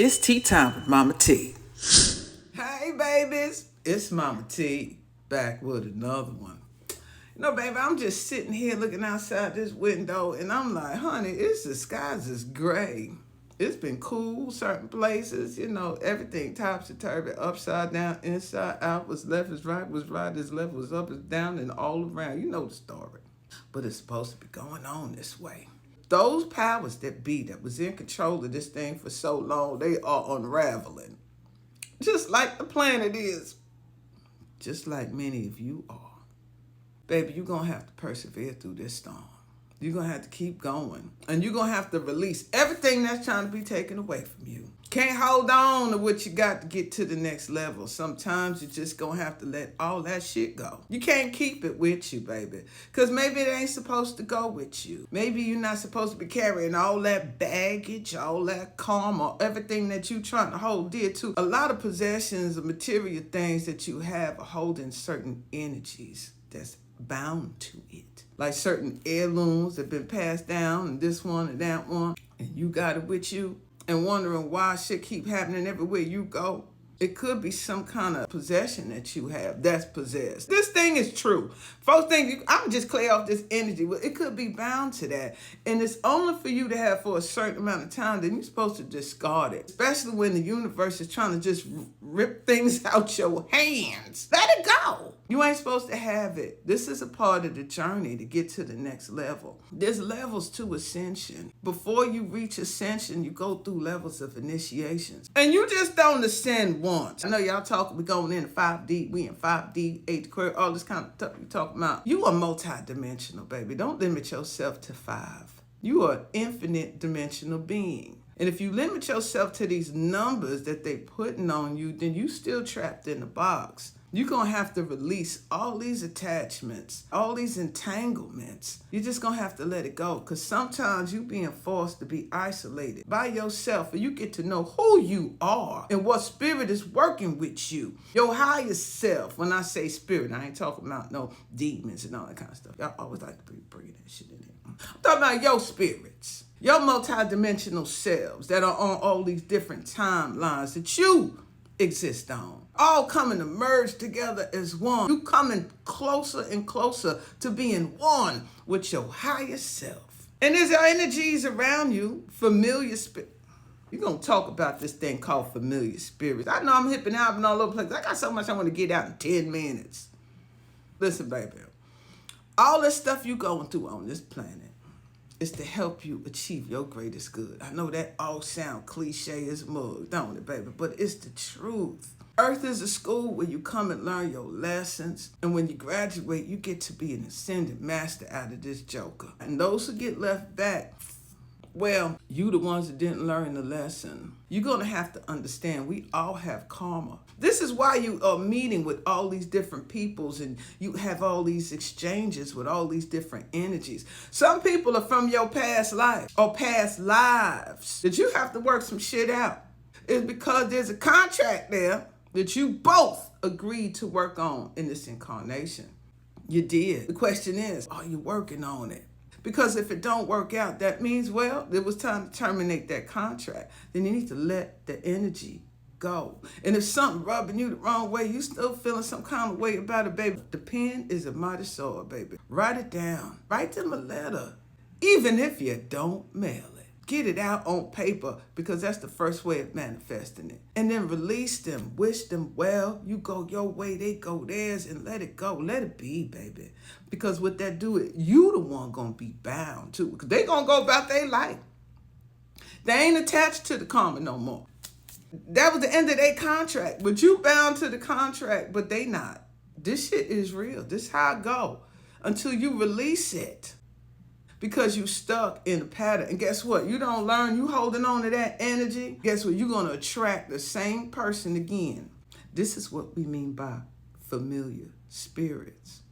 It's tea time with MahMah Tea. Hey, babies. It's MahMah Tea back with another one. You know, baby, I'm just sitting here looking outside this window, and I'm like, honey, the skies is gray. It's been cool certain places, everything topsy-turvy, upside down, inside out, was left is right, was right is left, was up is down, and all around. You know the story. But it's supposed to be going on this way. Those powers that be that was in control of this thing for so long, they are unraveling. Just like the planet is. Just like many of you are. Baby, you're going to have to persevere through this storm. You're going to have to keep going. And you're going to have to release everything that's trying to be taken away from you. Can't hold on to what you got to get to the next level. Sometimes you're just going to have to let all that shit go. You can't keep it with you, baby. Because maybe it ain't supposed to go with you. Maybe you're not supposed to be carrying all that baggage, all that karma, everything that you're trying to hold dear to. A lot of possessions or material things that you have are holding certain energies that's bound to it. Like certain heirlooms that have been passed down, and this one and that one, and you got it with you, and wondering why shit keep happening everywhere you go. It could be some kind of possession that you have that's possessed. This thing is true. Folks think, I'm just clear off this energy. Well, it could be bound to that. And it's only for you to have for a certain amount of time, then you're supposed to discard it. Especially when the universe is trying to just rip things out your hands. Let it go. You ain't supposed to have it. This is a part of the journey to get to the next level. There's levels to ascension. Before you reach ascension, you go through levels of initiations. And you just don't ascend once. I know y'all talking, we going into 5D, we in 5D, 8th quarter, all this kind of stuff you talking about. You are multi-dimensional, baby. Don't limit yourself to 5. You are an infinite dimensional being. And if you limit yourself to these numbers that they putting on you, then you still trapped in a box. You're going to have to release all these attachments, all these entanglements. You're just going to have to let it go, because sometimes you're being forced to be isolated by yourself, and you get to know who you are and what spirit is working with you. Your higher self. When I say spirit, I ain't talking about no demons and all that kind of stuff. Y'all always like to bring that shit in there. I'm talking about your spirits, your multidimensional selves that are on all these different timelines that you exist on, all coming to merge together as one. You coming closer and closer to being one with your higher self. And there's energies around you, familiar spirit. You're going to talk about this thing called familiar spirits. I know I'm hipping out and all over the place. I got so much I want to get out in 10 minutes. Listen, baby. All this stuff you going through on this planet is to help you achieve your greatest good. I know that all sound cliche as mug, don't it, baby? But it's the truth. Earth is a school where you come and learn your lessons. And when you graduate, you get to be an ascended master out of this joker. And those who get left back, well, you the ones that didn't learn the lesson. You're going to have to understand we all have karma. This is why you are meeting with all these different peoples and you have all these exchanges with all these different energies. Some people are from your past life or past lives that you have to work some shit out. It's because there's a contract there that you both agreed to work on in this incarnation. You did. The question is, are you working on it? Because if it don't work out, that means, well, it was time to terminate that contract. Then you need to let the energy go. And if something rubbing you the wrong way, you still feeling some kind of way about it, baby. The pen is a mighty sword, baby. Write it down. Write them a letter. Even if you don't mail it. Get it out on paper, because that's the first way of manifesting it. And then release them. Wish them well. You go your way, they go theirs, and let it go. Let it be, baby. Because with that do it, you the one gonna be bound too. Because they gonna go about their life. They ain't attached to the karma no more. That was the end of their contract. But you bound to the contract, but they not. This shit is real. This is how it go. Until you release it. Because you stuck in a pattern. And guess what? You don't learn. You holding on to that energy. Guess what? You're going to attract the same person again. This is what we mean by familiar spirits.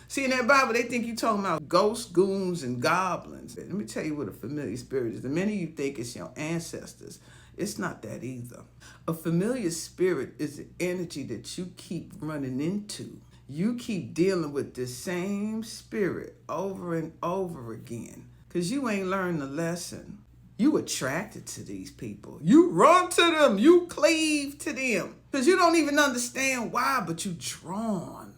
See, in that Bible, they think you're talking about ghosts, goons, and goblins. Let me tell you what a familiar spirit is. The many of you think it's your ancestors. It's not that either. A familiar spirit is the energy that you keep running into. You keep dealing with the same spirit over and over again because you ain't learned the lesson. You attracted to these people. You run to them. You cleave to them. Because you don't even understand why, but you drawn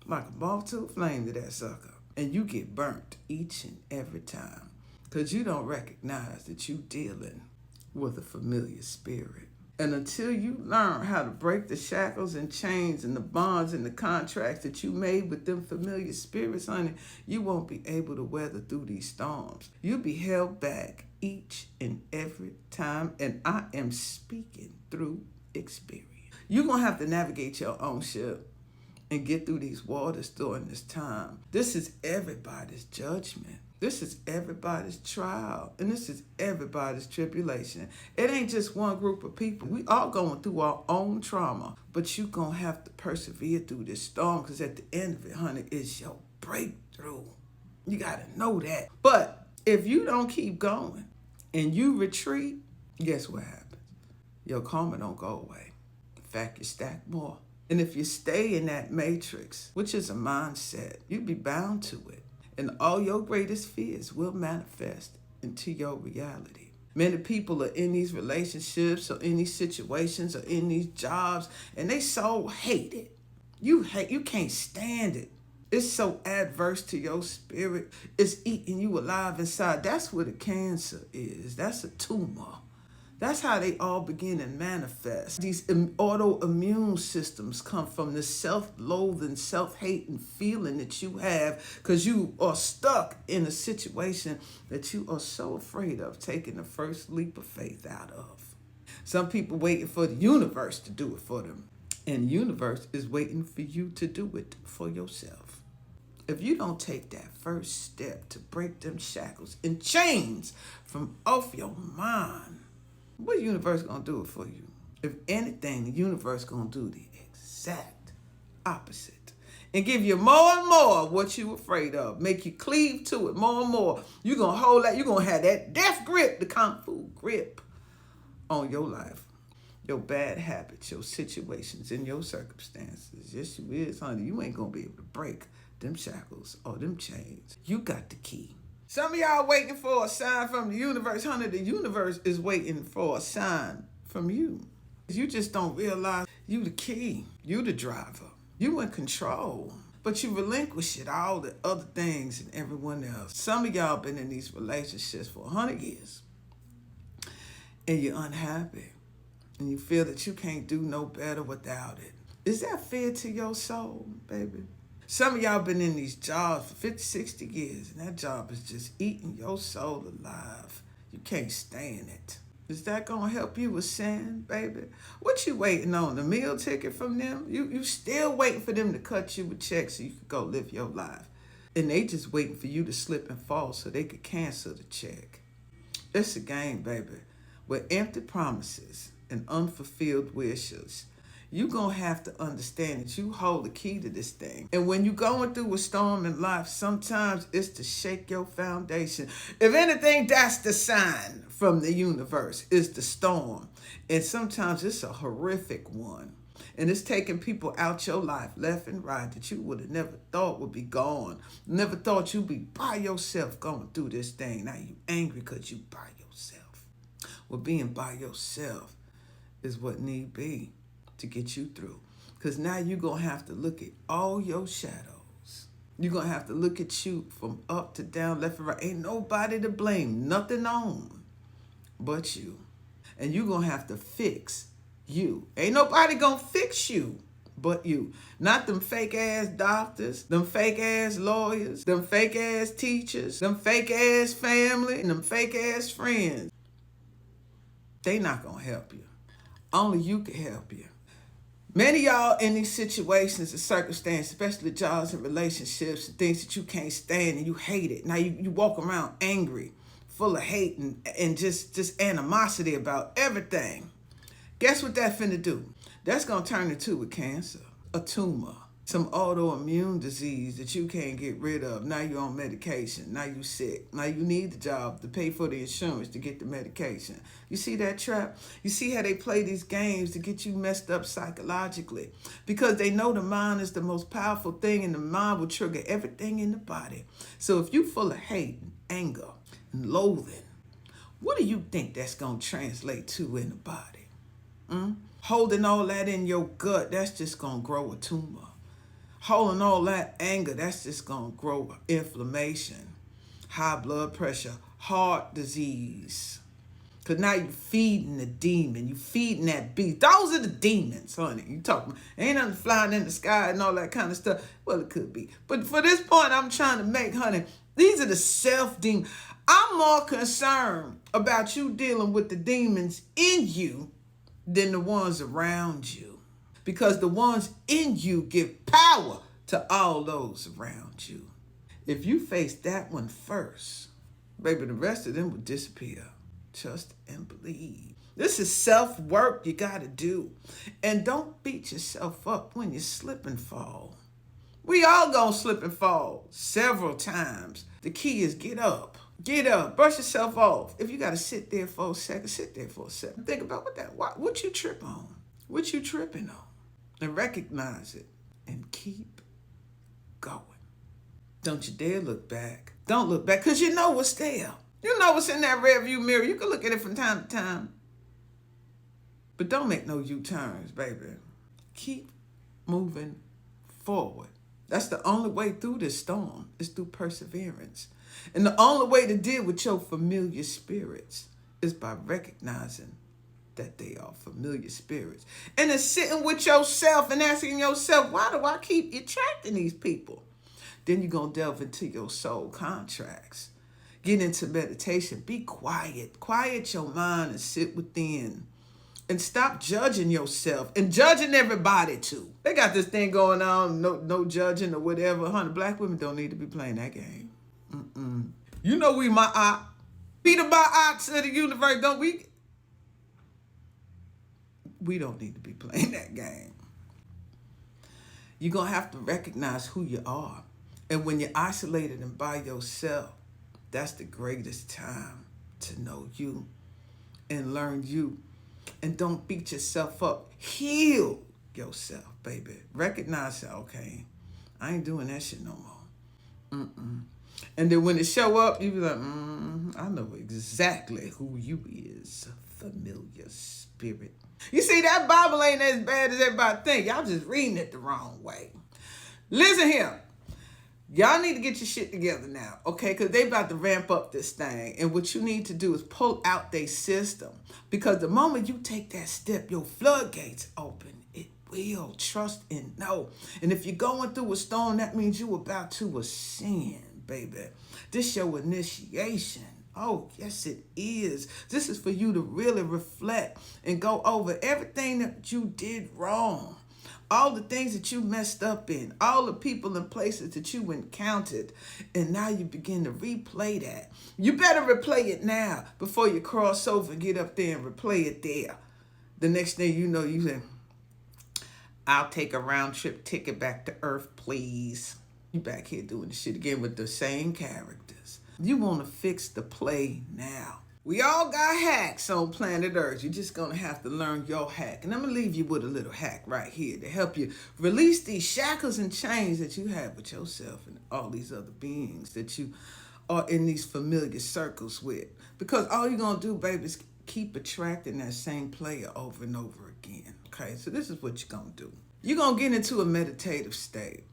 like a moth to a flame to that sucker. And you get burnt each and every time. Because you don't recognize that you dealing with a familiar spirit. And until you learn how to break the shackles and chains and the bonds and the contracts that you made with them familiar spirits, honey, you won't be able to weather through these storms. You'll be held back each and every time. And I am speaking through experience. You're going to have to navigate your own ship and get through these waters during this time. This is everybody's judgment. This is everybody's trial, and this is everybody's tribulation. It ain't just one group of people. We all going through our own trauma, but you going to have to persevere through this storm, because at the end of it, honey, it's your breakthrough. You got to know that. But if you don't keep going and you retreat, guess what happens? Your karma don't go away. In fact, you stack more. And if you stay in that matrix, which is a mindset, you'll be bound to it. And all your greatest fears will manifest into your reality. Many people are in these relationships or in these situations or in these jobs, and they so hate it. You can't stand it. It's so adverse to your spirit. It's eating you alive inside. That's what a cancer is. That's a tumor. That's how they all begin to manifest. These autoimmune systems come from the self-loathing, self-hating feeling that you have because you are stuck in a situation that you are so afraid of taking the first leap of faith out of. Some people waiting for the universe to do it for them. And the universe is waiting for you to do it for yourself. If you don't take that first step to break them shackles and chains from off your mind, what the universe gonna do it for you? If anything, the universe gonna do the exact opposite and give you more and more of what you afraid of. Make you cleave to it more and more. You're gonna hold that. You're gonna have that death grip, the kung fu grip on your life, your bad habits, your situations, and your circumstances. Yes, you is, honey. You ain't gonna be able to break them shackles or them chains. You got the key. Some of y'all waiting for a sign from the universe. Honey, the universe is waiting for a sign from you. You just don't realize you the key. You the driver. You in control. But you relinquish it, all the other things and everyone else. Some of y'all been in these relationships for 100 years. And you're unhappy. And you feel that you can't do no better without it. Is that fair to your soul, baby? Some of y'all been in these jobs for 50, 60 years, and that job is just eating your soul alive. You can't stand it. Is that going to help you ascend, baby? What you waiting on? The meal ticket from them? You still waiting for them to cut you a check so you could go live your life. And they just waiting for you to slip and fall so they could cancel the check. It's a game, baby, with empty promises and unfulfilled wishes. You're going to have to understand that you hold the key to this thing. And when you're going through a storm in life, sometimes it's to shake your foundation. If anything, that's the sign from the universe, is the storm. And sometimes it's a horrific one. And it's taking people out your life left and right that you would have never thought would be gone. Never thought you'd be by yourself going through this thing. Now you angry because you by yourself. Well, being by yourself is what need be to get you through. Because now you're going to have to look at all your shadows. You're going to have to look at you from up to down, left and right. Ain't nobody to blame, nothing on but you. And you're going to have to fix you. Ain't nobody going to fix you but you. Not them fake ass doctors, them fake ass lawyers, them fake ass teachers, them fake ass family, and them fake ass friends. They not going to help you. Only you can help you. Many of y'all in these situations and circumstances, especially jobs and relationships and things that you can't stand and you hate it. Now you walk around angry, full of hate and just animosity about everything. Guess what that finna do? That's gonna turn into a cancer, a tumor, some autoimmune disease that you can't get rid of. Now you're on medication. Now you sick. Now you need the job to pay for the insurance to get the medication. You see that trap? You see how they play these games to get you messed up psychologically? Because they know the mind is the most powerful thing, and the mind will trigger everything in the body. So if you full of hate and anger and loathing, What do you think that's going to translate to in the body? Holding all that in your gut, that's just going to grow a tumor. Holding all that anger, that's just going to grow inflammation, high blood pressure, heart disease. Because now you're feeding the demon. You're feeding that beast. Those are the demons, honey. You talking, ain't nothing flying in the sky and all that kind of stuff. Well, it could be. But for this point I'm trying to make, honey, these are the self-demons. I'm more concerned about you dealing with the demons in you than the ones around you. Because the ones in you give power to all those around you. If you face that one first, baby, the rest of them will disappear. Trust and believe. This is self-work you got to do. And don't beat yourself up when you slip and fall. We all gonna slip and fall several times. The key is get up. Get up. Brush yourself off. If you got to sit there for a second, sit there for a second. Think about what you trip on. What you tripping on. And recognize it. And keep going. Don't you dare look back. Don't look back because you know what's there. You know what's in that rear view mirror. You can look at it from time to time. But don't make no U-turns, baby. Keep moving forward. That's the only way through this storm is through perseverance. And the only way to deal with your familiar spirits is by recognizing that they are familiar spirits. And then sitting with yourself and asking yourself, why do I keep attracting these people? Then you're going to delve into your soul contracts. Get into meditation. Be quiet. Quiet your mind and sit within. And stop judging yourself and judging everybody too. They got this thing going on, no judging or whatever. Honey, black women don't need to be playing that game. You know we Ma'at. Be the Ma'ats of the universe, don't we? We don't need to be playing that game. You're going to have to recognize who you are. And when you're isolated and by yourself, that's the greatest time to know you and learn you. And don't beat yourself up. Heal yourself, baby. Recognize that, okay, I ain't doing that shit no more. And then when it show up, you be like, I know exactly who you is. Familiar spirit. You see, that Bible ain't as bad as everybody think. Y'all just reading it the wrong way. Listen here. Y'all need to get your shit together now, okay? Because they about to ramp up this thing. And what you need to do is pull out their system. Because the moment you take that step, your floodgates open. It will. Trust and know. And if you're going through a storm, that means you're about to ascend, baby. This your initiation. Oh, yes, it is. This is for you to really reflect and go over everything that you did wrong. All the things that you messed up in, all the people and places that you encountered, and now you begin to replay that. You better replay it now before you cross over and get up there and replay it there. The next thing you know, you say, I'll take a round trip ticket back to Earth, please. You back here doing the shit again with the same characters. You want to fix the play now. We all got hacks on planet Earth. You're just going to have to learn your hack. And I'm going to leave you with a little hack right here to help you release these shackles and chains that you have with yourself and all these other beings that you are in these familiar circles with. Because all you're going to do, baby, is keep attracting that same player over and over again. Okay, so this is what you're going to do. You're going to get into a meditative state.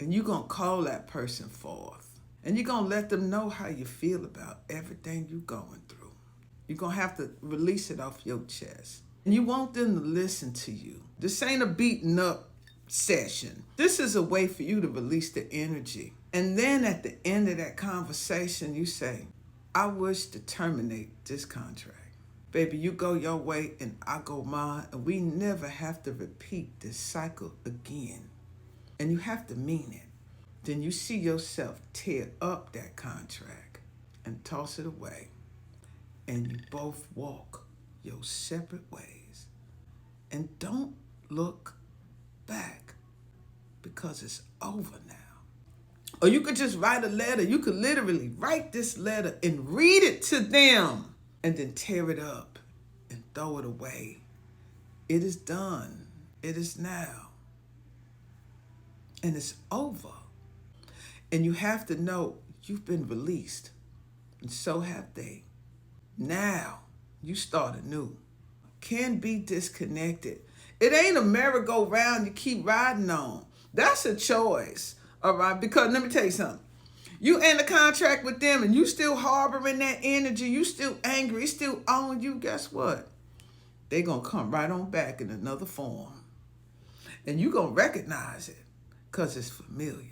And you're going to call that person forth. And you're going to let them know how you feel about everything you're going through. You're going to have to release it off your chest. And you want them to listen to you. This ain't a beaten up session. This is a way for you to release the energy. And then at the end of that conversation, you say, I wish to terminate this contract. Baby, you go your way and I go mine. And we never have to repeat this cycle again. And you have to mean it. Then you see yourself tear up that contract and toss it away. And you both walk your separate ways. And don't look back because it's over now. Or you could just write a letter. You could literally write this letter and read it to them and then tear it up and throw it away. It is done. It is now. And it's over. And you have to know you've been released. And so have they. Now you start anew. Can be disconnected. It ain't a merry-go-round you keep riding on. That's a choice, all right? Because let me tell you something. You end a contract with them and you still harboring that energy, you still angry, it's still on you, guess what? They're going to come right on back in another form. And you're going to recognize it because it's familiar.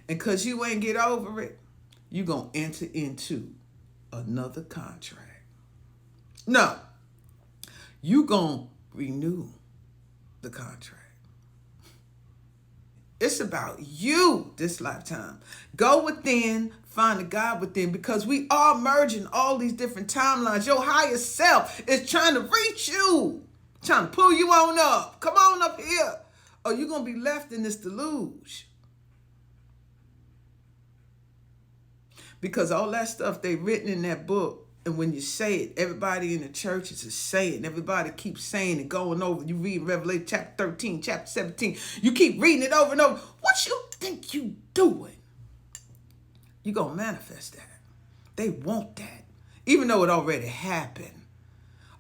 And because you ain't get over it, you're going to enter into another contract. No, you're going to renew the contract. It's about you this lifetime. Go within, find the God within, because we are merging all these different timelines. Your higher self is trying to reach you, trying to pull you on up. Come on up here, or you're going to be left in this deluge. Because all that stuff they written in that book, and when you say it, everybody in the churches is saying, everybody keeps saying it, going over. You read Revelation chapter 13, chapter 17. You keep reading it over and over. What you think you doing? You're going to manifest that. They want that, even though it already happened.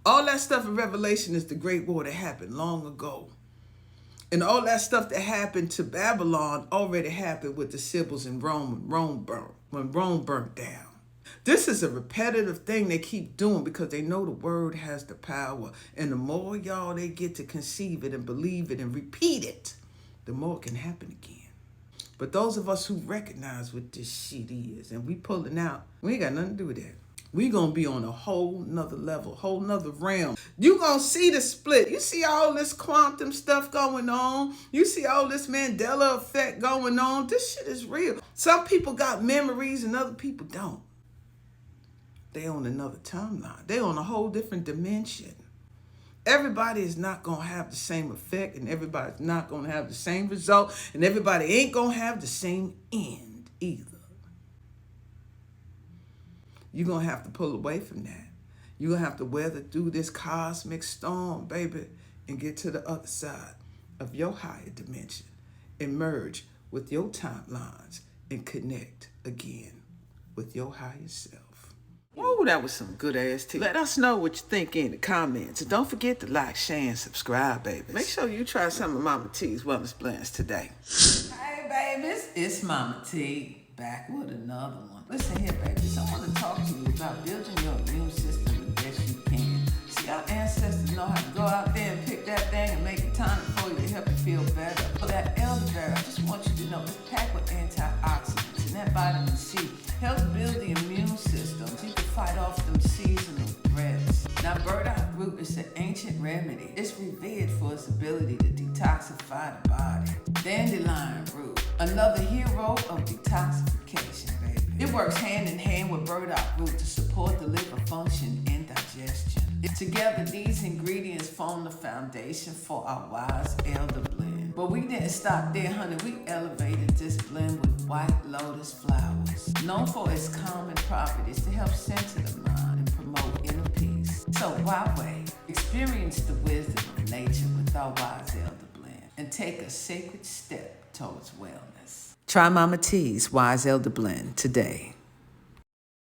All that stuff in Revelation is the great war that happened long ago. And all that stuff that happened to Babylon already happened with the Sibyls in Rome when Rome burnt down. This is a repetitive thing they keep doing because they know the word has the power. And the more y'all they get to conceive it and believe it and repeat it, the more it can happen again. But those of us who recognize what this shit is and we pulling out, we ain't got nothing to do with that. We gonna be on a whole nother level, whole nother realm. You gonna see the split. You see all this quantum stuff going on. You see all this Mandela effect going on. This shit is real. Some people got memories and other people don't. They on another timeline. They on a whole different dimension. Everybody is not going to have the same effect, and everybody's not going to have the same result, and everybody ain't going to have the same end either. You're going to have to pull away from that. You're going to have to weather through this cosmic storm, baby, and get to the other side of your higher dimension and merge with your timelines and connect again with your higher self. Oh, that was some good ass tea. Let us know what you think in the comments. And don't forget to like, share, and subscribe, babies. Make sure you try some of MahMah Tea's wellness blends today. Hey, babies. It's MahMah Tea, back with another one. Listen here, babies. I want to talk to you about building your immune system the best you can. See, our ancestors know how to go out there and pick that thing and make it tonic for you to help you feel better. For that elderberry, I just want you to know it's packed with antioxidants, and that vitamin C helps build the immune system so you can fight off them seasonal threats. Now, burdock root is an ancient remedy. It's revered for its ability to detoxify the body. Dandelion root, another hero of detoxification, baby. It works hand in hand with burdock root to support the liver function and digestion. Together, these ingredients form the foundation for our wise elder blend. But we didn't stop there, honey. We elevated this blend with white lotus flowers, known for its calming properties to help center the mind and promote inner peace. So why wait? Experience the wisdom of nature with our wise elder blend and take a sacred step towards wellness. Try MahMah Tea's Wise Elder Blend today.